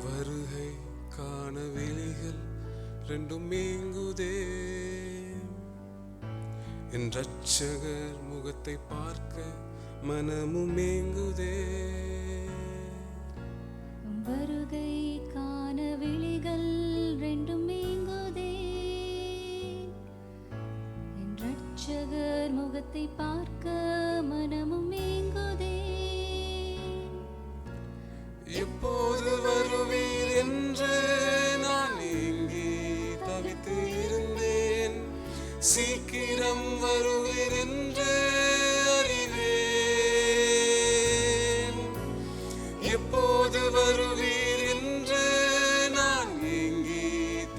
வருகை காண விழிகள் ரெண்டும் மேங்குதே, என் ரட்சகர் முகத்தை பார்க்க மனமும் மேங்குதே. வருகை காண விழிகள் ரெண்டும் மேங்குதே, என் ரட்சகர் முகத்தை பார்க்க மனமும் மேங்குதே. எப்போது வருவீர் என்று நான் ஏங்கி தவித்து இருந்தேன், சீக்கிரம் வருவீர் என்று அறிவேன். எப்போது வருவீர் என்று நான் ஏங்கி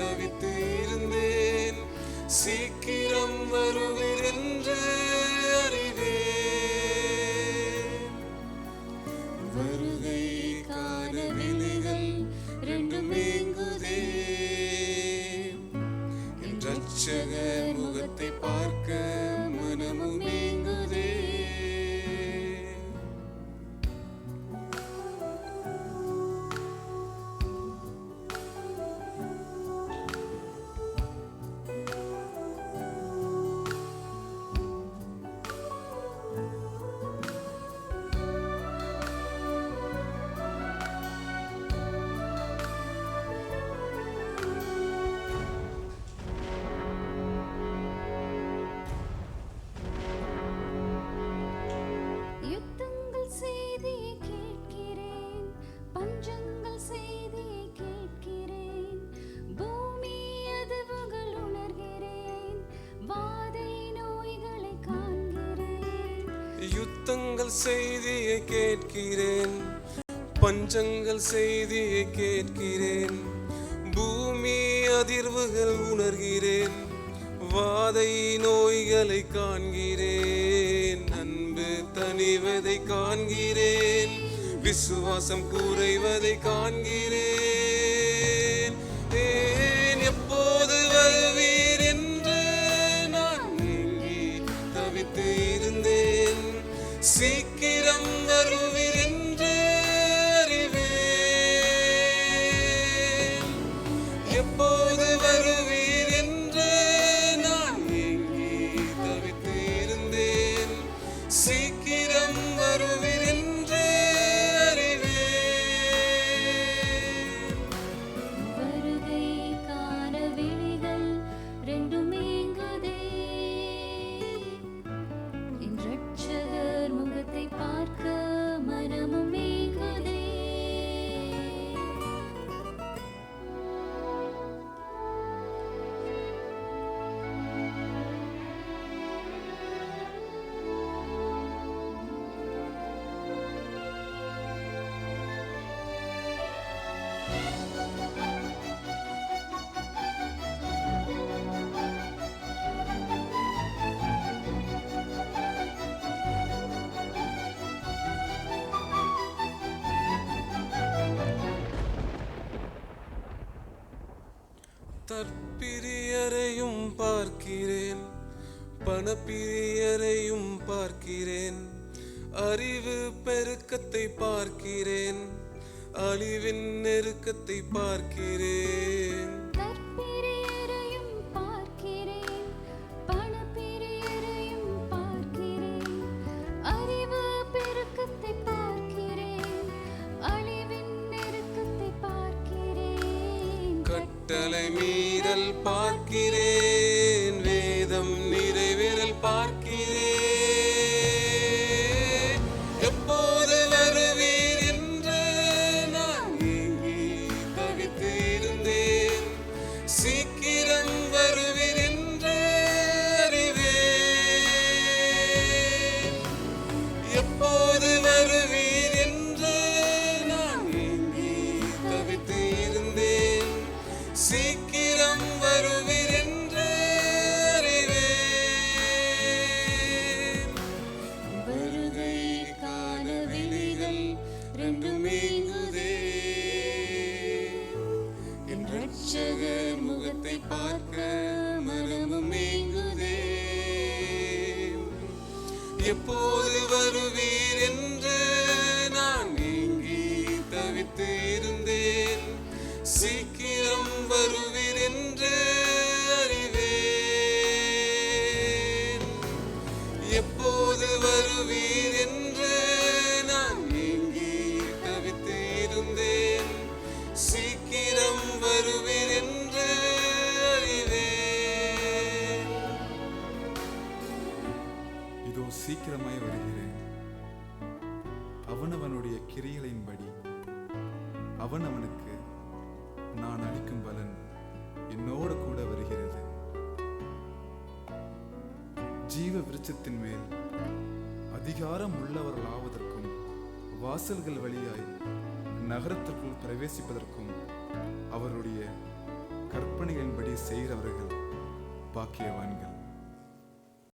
தவித்து இருந்தேன், சீக்கிரம் வருவீர் என்று அறிவேன். வருகை காண விழிகள் ரெண்டும் மேங்குதே, என் ரட்சகர் முகத்தை பார்க்க மனமும் மேங்குதே. யுத்தங்கள் செய்தியை கேட்கிறேன், பஞ்சங்கள் செய்தியை கேட்கிறேன், பூமி அதிர்வுகள் உணர்கிறேன், வாதை நோய்களை காண்கிறேன். யுத்தங்கள் செய்தியை கேட்கிறேன், பஞ்சங்கள் செய்தியை கேட்கிறேன், பூமி அதிர்வுகள் உணர்கிறேன், வாதை நோய்களை காண்கிறேன். அன்பு தணிவதை காண்கிறேன், விசுவாசம் குறைவதை காண்கிறேன். ஏன் எப்போது வருவீர் என்று நான் ஏங்கி தவித்து இருந்தேன், சீக்கிரம் வருவீர் என்று அறிவேன். எப்போது வருவீர் என்று நான் ஏங்கி தவித்து இருந்தேன், சீக்கிரம் வருவீர் என்று அறிவேன். வருகை காண விழிகள் ரெண்டும் மேங்குதே, என் ரட்சகர் முகத்தை பார்க்க மனமும் மேங்குதே. தற்பிரியரையும் பார்க்கிறேன், பணப்பிரியரையும் பார்க்கிறேன், அறிவு பெருக்கத்தை பார்க்கிறேன், அழிவின் நெருக்கத்தை பார்க்கிறேன். தற்பிரியரையும் பார்க்கிறேன், பணப்பிரியரையும் பார்க்கிறேன், அறிவு பெருக்கத்தை பார்க்கிறேன், அழிவின் நெருக்கத்தை பார்க்கிறேன். கட்டளை மீறல் பார்க்கிறேன், வேதம் நிறைவேறல் பார்க்கிறேன். எப்போது வருவீர் என்று நான் ஏங்கி தவித்து இருந்தேன், சீக்கிரம் வருவீர் என்று அறிவேன். எப்போது வருவீர் என்று நான் ஏங்கி தவித்து இருந்தேன், சீக்கிரம் வருவீர் என்று அறிவேன். வருகை காண விழிகள் ரெண்டும் மேங்குதே, என் ரட்சகர் முகத்தை பார்க்க மனமும் மேங்குதே. எப்போது வருவீர் என்று நான் ஏங்கி தவித்து இருந்தேன், அவனுக்கு நான் அளிக்கும் பலன் என்னோடு கூட வருகிறது. ஜீவ விருட்சத்தின் மேல் அதிகாரம் உள்ளவர்களாவதற்கும் வாசல்கள் வழியாய் நகரத்திற்குள் பிரவேசிப்பதற்கும் அவருடைய கற்பனைகளின்படி செய்கிறவர்கள் பாக்கியவான்கள்.